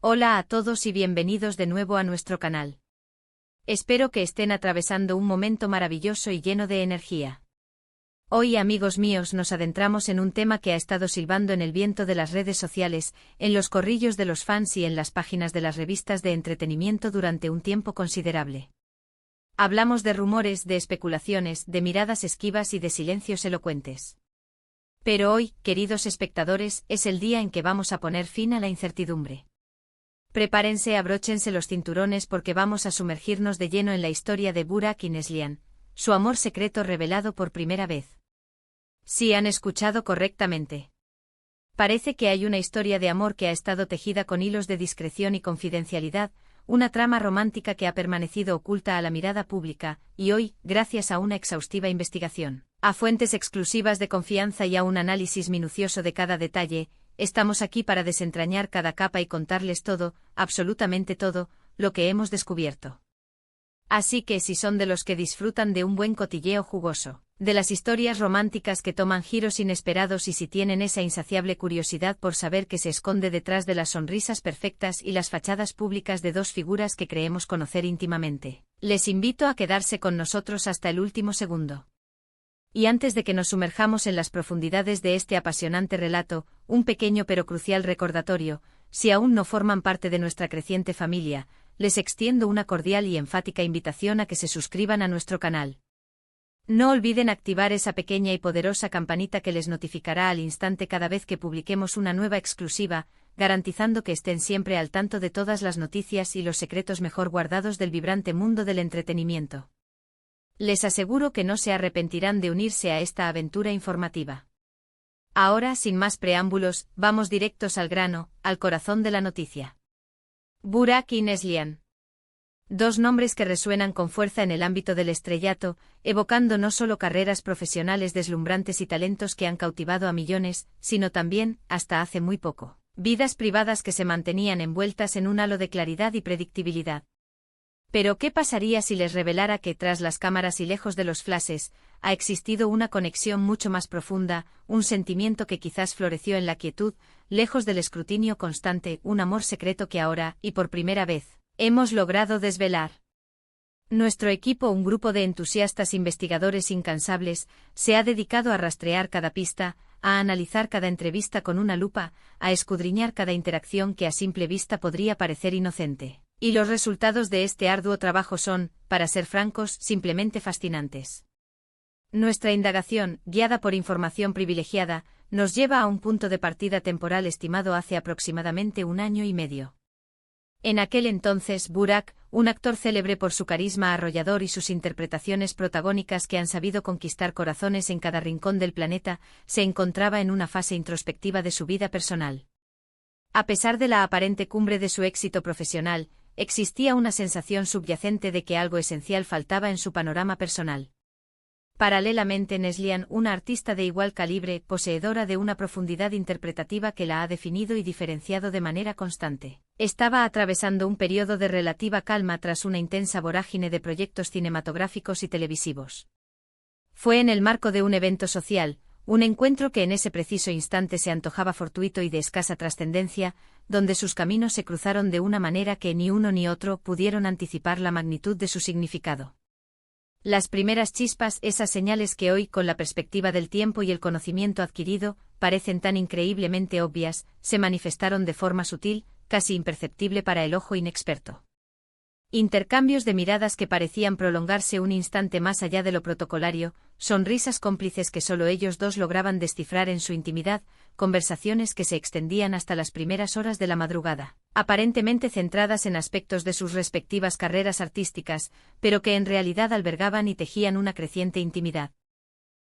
Hola a todos y bienvenidos de nuevo a nuestro canal. Espero que estén atravesando un momento maravilloso y lleno de energía. Hoy, amigos míos, nos adentramos en un tema que ha estado silbando en el viento de las redes sociales, en los corrillos de los fans y en las páginas de las revistas de entretenimiento durante un tiempo considerable. Hablamos de rumores, de especulaciones, de miradas esquivas y de silencios elocuentes. Pero hoy, queridos espectadores, es el día en que vamos a poner fin a la incertidumbre. Prepárense, abróchense los cinturones porque vamos a sumergirnos de lleno en la historia de Burak y Neslihan, su amor secreto revelado por primera vez. Sí, han escuchado correctamente. Parece que hay una historia de amor que ha estado tejida con hilos de discreción y confidencialidad, una trama romántica que ha permanecido oculta a la mirada pública, y hoy, gracias a una exhaustiva investigación, a fuentes exclusivas de confianza y a un análisis minucioso de cada detalle, estamos aquí para desentrañar cada capa y contarles todo, absolutamente todo, lo que hemos descubierto. Así que si son de los que disfrutan de un buen cotilleo jugoso, de las historias románticas que toman giros inesperados y si tienen esa insaciable curiosidad por saber qué se esconde detrás de las sonrisas perfectas y las fachadas públicas de dos figuras que creemos conocer íntimamente, les invito a quedarse con nosotros hasta el último segundo. Y antes de que nos sumerjamos en las profundidades de este apasionante relato, un pequeño pero crucial recordatorio: si aún no forman parte de nuestra creciente familia, les extiendo una cordial y enfática invitación a que se suscriban a nuestro canal. No olviden activar esa pequeña y poderosa campanita que les notificará al instante cada vez que publiquemos una nueva exclusiva, garantizando que estén siempre al tanto de todas las noticias y los secretos mejor guardados del vibrante mundo del entretenimiento. Les aseguro que no se arrepentirán de unirse a esta aventura informativa. Ahora, sin más preámbulos, vamos directos al grano, al corazón de la noticia. Burak y Neslihan. Dos nombres que resuenan con fuerza en el ámbito del estrellato, evocando no solo carreras profesionales deslumbrantes y talentos que han cautivado a millones, sino también, hasta hace muy poco, vidas privadas que se mantenían envueltas en un halo de claridad y predictibilidad. Pero ¿qué pasaría si les revelara que tras las cámaras y lejos de los flashes, ha existido una conexión mucho más profunda, un sentimiento que quizás floreció en la quietud, lejos del escrutinio constante, un amor secreto que ahora, y por primera vez, hemos logrado desvelar? Nuestro equipo, un grupo de entusiastas investigadores incansables, se ha dedicado a rastrear cada pista, a analizar cada entrevista con una lupa, a escudriñar cada interacción que a simple vista podría parecer inocente. Y los resultados de este arduo trabajo son, para ser francos, simplemente fascinantes. Nuestra indagación, guiada por información privilegiada, nos lleva a un punto de partida temporal estimado hace aproximadamente 1 año y medio. En aquel entonces, Burak, un actor célebre por su carisma arrollador y sus interpretaciones protagónicas que han sabido conquistar corazones en cada rincón del planeta, se encontraba en una fase introspectiva de su vida personal. A pesar de la aparente cumbre de su éxito profesional, existía una sensación subyacente de que algo esencial faltaba en su panorama personal. Paralelamente, Neslihan, una artista de igual calibre, poseedora de una profundidad interpretativa que la ha definido y diferenciado de manera constante, estaba atravesando un periodo de relativa calma tras una intensa vorágine de proyectos cinematográficos y televisivos. Fue en el marco de un evento social, un encuentro que en ese preciso instante se antojaba fortuito y de escasa trascendencia, donde sus caminos se cruzaron de una manera que ni uno ni otro pudieron anticipar la magnitud de su significado. Las primeras chispas, esas señales que hoy, con la perspectiva del tiempo y el conocimiento adquirido, parecen tan increíblemente obvias, se manifestaron de forma sutil, casi imperceptible para el ojo inexperto. Intercambios de miradas que parecían prolongarse un instante más allá de lo protocolario, sonrisas cómplices que solo ellos dos lograban descifrar en su intimidad, conversaciones que se extendían hasta las primeras horas de la madrugada, aparentemente centradas en aspectos de sus respectivas carreras artísticas, pero que en realidad albergaban y tejían una creciente intimidad.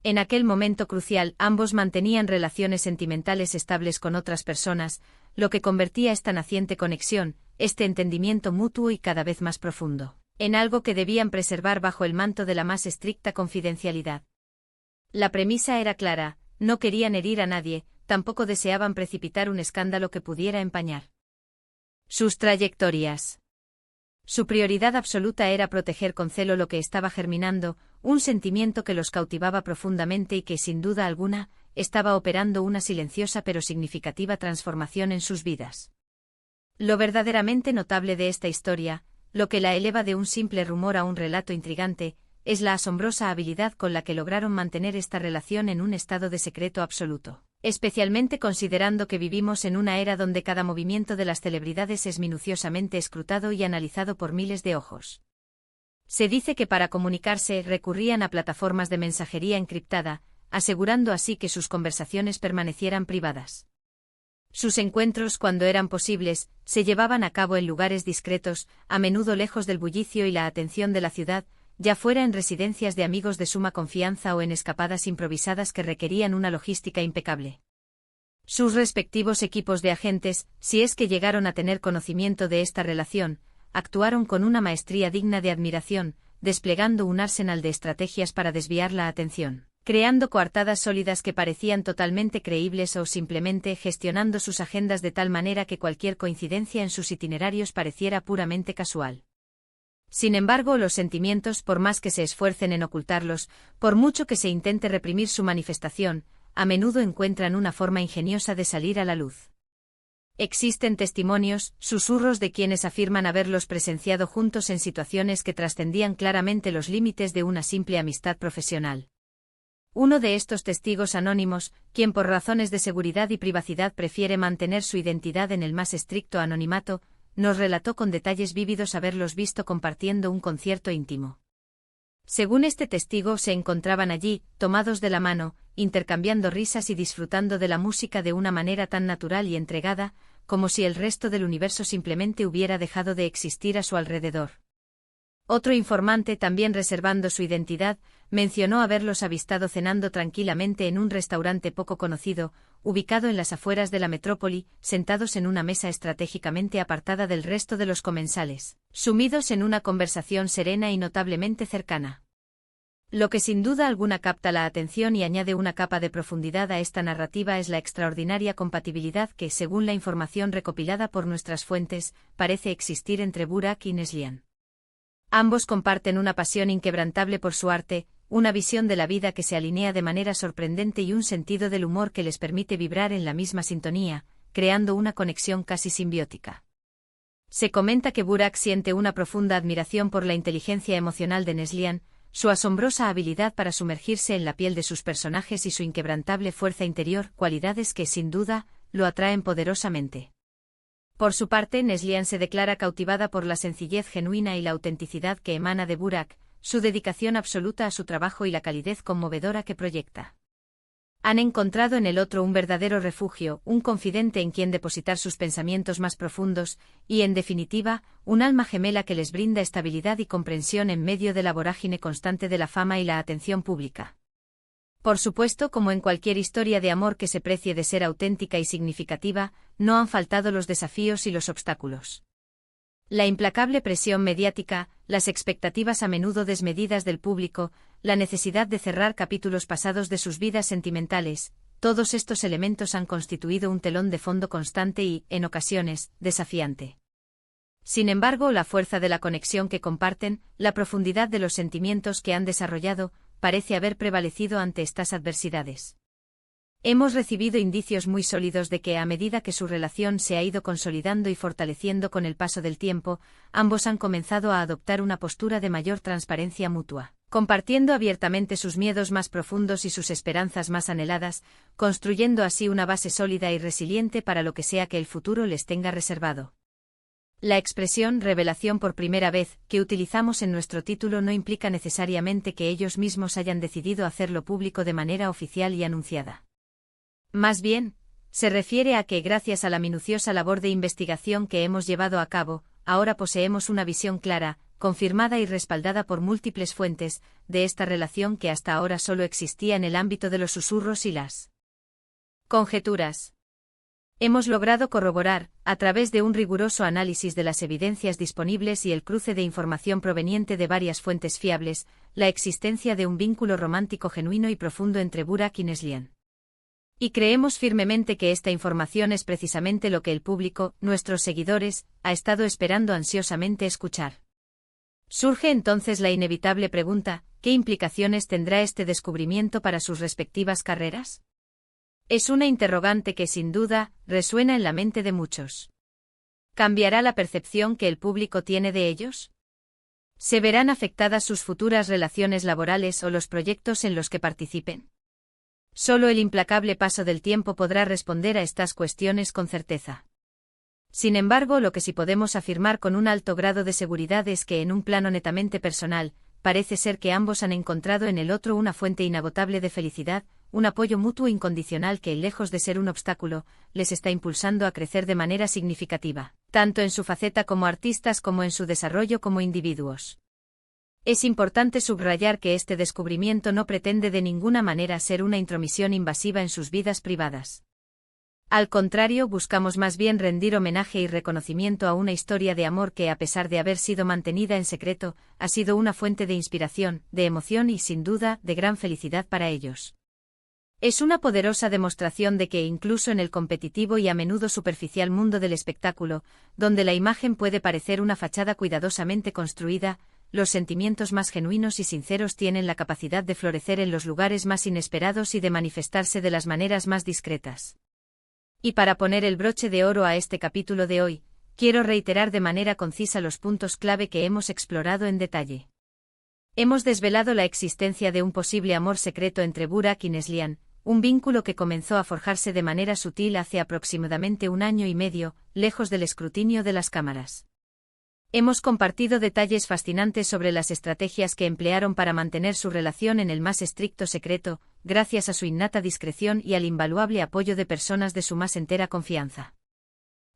En aquel momento crucial, ambos mantenían relaciones sentimentales estables con otras personas, lo que convertía esta naciente conexión, este entendimiento mutuo y cada vez más profundo, en algo que debían preservar bajo el manto de la más estricta confidencialidad. La premisa era clara: no querían herir a nadie, tampoco deseaban precipitar un escándalo que pudiera empañar sus trayectorias. Su prioridad absoluta era proteger con celo lo que estaba germinando, un sentimiento que los cautivaba profundamente y que, sin duda alguna, estaba operando una silenciosa pero significativa transformación en sus vidas. Lo verdaderamente notable de esta historia, lo que la eleva de un simple rumor a un relato intrigante, es la asombrosa habilidad con la que lograron mantener esta relación en un estado de secreto absoluto, especialmente considerando que vivimos en una era donde cada movimiento de las celebridades es minuciosamente escrutado y analizado por miles de ojos. Se dice que para comunicarse recurrían a plataformas de mensajería encriptada, asegurando así que sus conversaciones permanecieran privadas. Sus encuentros, cuando eran posibles, se llevaban a cabo en lugares discretos, a menudo lejos del bullicio y la atención de la ciudad, ya fuera en residencias de amigos de suma confianza o en escapadas improvisadas que requerían una logística impecable. Sus respectivos equipos de agentes, si es que llegaron a tener conocimiento de esta relación, actuaron con una maestría digna de admiración, desplegando un arsenal de estrategias para desviar la atención, creando coartadas sólidas que parecían totalmente creíbles o simplemente gestionando sus agendas de tal manera que cualquier coincidencia en sus itinerarios pareciera puramente casual. Sin embargo, los sentimientos, por más que se esfuercen en ocultarlos, por mucho que se intente reprimir su manifestación, a menudo encuentran una forma ingeniosa de salir a la luz. Existen testimonios, susurros de quienes afirman haberlos presenciado juntos en situaciones que trascendían claramente los límites de una simple amistad profesional. Uno de estos testigos anónimos, quien por razones de seguridad y privacidad prefiere mantener su identidad en el más estricto anonimato, nos relató con detalles vívidos haberlos visto compartiendo un concierto íntimo. Según este testigo, se encontraban allí, tomados de la mano, intercambiando risas y disfrutando de la música de una manera tan natural y entregada, como si el resto del universo simplemente hubiera dejado de existir a su alrededor. Otro informante, también reservando su identidad, mencionó haberlos avistado cenando tranquilamente en un restaurante poco conocido, ubicado en las afueras de la metrópoli, sentados en una mesa estratégicamente apartada del resto de los comensales, sumidos en una conversación serena y notablemente cercana. Lo que sin duda alguna capta la atención y añade una capa de profundidad a esta narrativa es la extraordinaria compatibilidad que, según la información recopilada por nuestras fuentes, parece existir entre Burak y Neslihan. Ambos comparten una pasión inquebrantable por su arte, una visión de la vida que se alinea de manera sorprendente y un sentido del humor que les permite vibrar en la misma sintonía, creando una conexión casi simbiótica. Se comenta que Burak siente una profunda admiración por la inteligencia emocional de Neslihan, su asombrosa habilidad para sumergirse en la piel de sus personajes y su inquebrantable fuerza interior, cualidades que, sin duda, lo atraen poderosamente. Por su parte, Neslihan se declara cautivada por la sencillez genuina y la autenticidad que emana de Burak, su dedicación absoluta a su trabajo y la calidez conmovedora que proyecta. Han encontrado en el otro un verdadero refugio, un confidente en quien depositar sus pensamientos más profundos, y, en definitiva, un alma gemela que les brinda estabilidad y comprensión en medio de la vorágine constante de la fama y la atención pública. Por supuesto, como en cualquier historia de amor que se precie de ser auténtica y significativa, no han faltado los desafíos y los obstáculos. La implacable presión mediática, las expectativas a menudo desmedidas del público, la necesidad de cerrar capítulos pasados de sus vidas sentimentales, todos estos elementos han constituido un telón de fondo constante y, en ocasiones, desafiante. Sin embargo, la fuerza de la conexión que comparten, la profundidad de los sentimientos que han desarrollado, parece haber prevalecido ante estas adversidades. Hemos recibido indicios muy sólidos de que, a medida que su relación se ha ido consolidando y fortaleciendo con el paso del tiempo, ambos han comenzado a adoptar una postura de mayor transparencia mutua, compartiendo abiertamente sus miedos más profundos y sus esperanzas más anheladas, construyendo así una base sólida y resiliente para lo que sea que el futuro les tenga reservado. La expresión revelación por primera vez que utilizamos en nuestro título no implica necesariamente que ellos mismos hayan decidido hacerlo público de manera oficial y anunciada. Más bien, se refiere a que, gracias a la minuciosa labor de investigación que hemos llevado a cabo, ahora poseemos una visión clara, confirmada y respaldada por múltiples fuentes, de esta relación que hasta ahora solo existía en el ámbito de los susurros y las conjeturas. Hemos logrado corroborar, a través de un riguroso análisis de las evidencias disponibles y el cruce de información proveniente de varias fuentes fiables, la existencia de un vínculo romántico genuino y profundo entre Burak y Neslihan. Y creemos firmemente que esta información es precisamente lo que el público, nuestros seguidores, ha estado esperando ansiosamente escuchar. Surge entonces la inevitable pregunta, ¿qué implicaciones tendrá este descubrimiento para sus respectivas carreras? Es una interrogante que sin duda resuena en la mente de muchos. ¿Cambiará la percepción que el público tiene de ellos? ¿Se verán afectadas sus futuras relaciones laborales o los proyectos en los que participen? Solo el implacable paso del tiempo podrá responder a estas cuestiones con certeza. Sin embargo, lo que sí podemos afirmar con un alto grado de seguridad es que en un plano netamente personal, parece ser que ambos han encontrado en el otro una fuente inagotable de felicidad, un apoyo mutuo incondicional que, lejos de ser un obstáculo, les está impulsando a crecer de manera significativa, tanto en su faceta como artistas como en su desarrollo como individuos. Es importante subrayar que este descubrimiento no pretende de ninguna manera ser una intromisión invasiva en sus vidas privadas. Al contrario, buscamos más bien rendir homenaje y reconocimiento a una historia de amor que, a pesar de haber sido mantenida en secreto, ha sido una fuente de inspiración, de emoción y, sin duda, de gran felicidad para ellos. Es una poderosa demostración de que incluso en el competitivo y a menudo superficial mundo del espectáculo, donde la imagen puede parecer una fachada cuidadosamente construida, los sentimientos más genuinos y sinceros tienen la capacidad de florecer en los lugares más inesperados y de manifestarse de las maneras más discretas. Y para poner el broche de oro a este capítulo de hoy, quiero reiterar de manera concisa los puntos clave que hemos explorado en detalle. Hemos desvelado la existencia de un posible amor secreto entre Burak y Neslihan, un vínculo que comenzó a forjarse de manera sutil hace aproximadamente 1 año y medio, lejos del escrutinio de las cámaras. Hemos compartido detalles fascinantes sobre las estrategias que emplearon para mantener su relación en el más estricto secreto, gracias a su innata discreción y al invaluable apoyo de personas de su más entera confianza.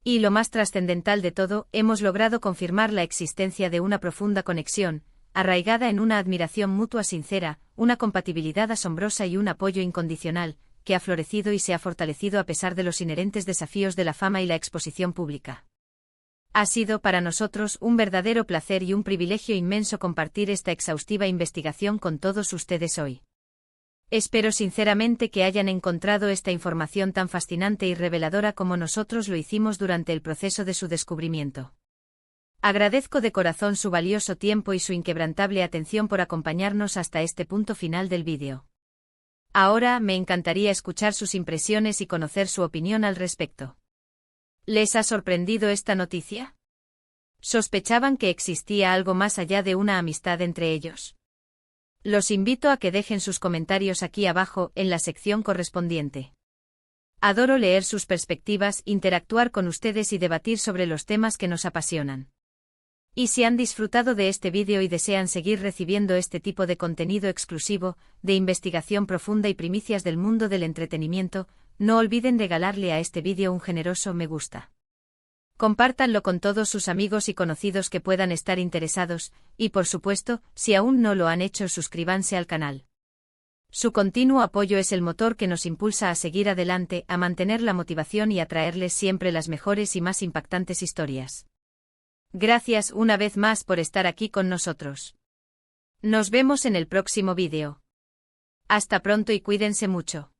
Y lo más trascendental de todo, hemos logrado confirmar la existencia de una profunda conexión, arraigada en una admiración mutua sincera, una compatibilidad asombrosa y un apoyo incondicional, que ha florecido y se ha fortalecido a pesar de los inherentes desafíos de la fama y la exposición pública. Ha sido para nosotros un verdadero placer y un privilegio inmenso compartir esta exhaustiva investigación con todos ustedes hoy. Espero sinceramente que hayan encontrado esta información tan fascinante y reveladora como nosotros lo hicimos durante el proceso de su descubrimiento. Agradezco de corazón su valioso tiempo y su inquebrantable atención por acompañarnos hasta este punto final del vídeo. Ahora me encantaría escuchar sus impresiones y conocer su opinión al respecto. ¿Les ha sorprendido esta noticia? ¿Sospechaban que existía algo más allá de una amistad entre ellos? Los invito a que dejen sus comentarios aquí abajo, en la sección correspondiente. Adoro leer sus perspectivas, interactuar con ustedes y debatir sobre los temas que nos apasionan. Y si han disfrutado de este vídeo y desean seguir recibiendo este tipo de contenido exclusivo, de investigación profunda y primicias del mundo del entretenimiento, no olviden regalarle a este vídeo un generoso me gusta. Compártanlo con todos sus amigos y conocidos que puedan estar interesados, y por supuesto, si aún no lo han hecho, suscríbanse al canal. Su continuo apoyo es el motor que nos impulsa a seguir adelante, a mantener la motivación y a traerles siempre las mejores y más impactantes historias. Gracias una vez más por estar aquí con nosotros. Nos vemos en el próximo vídeo. Hasta pronto y cuídense mucho.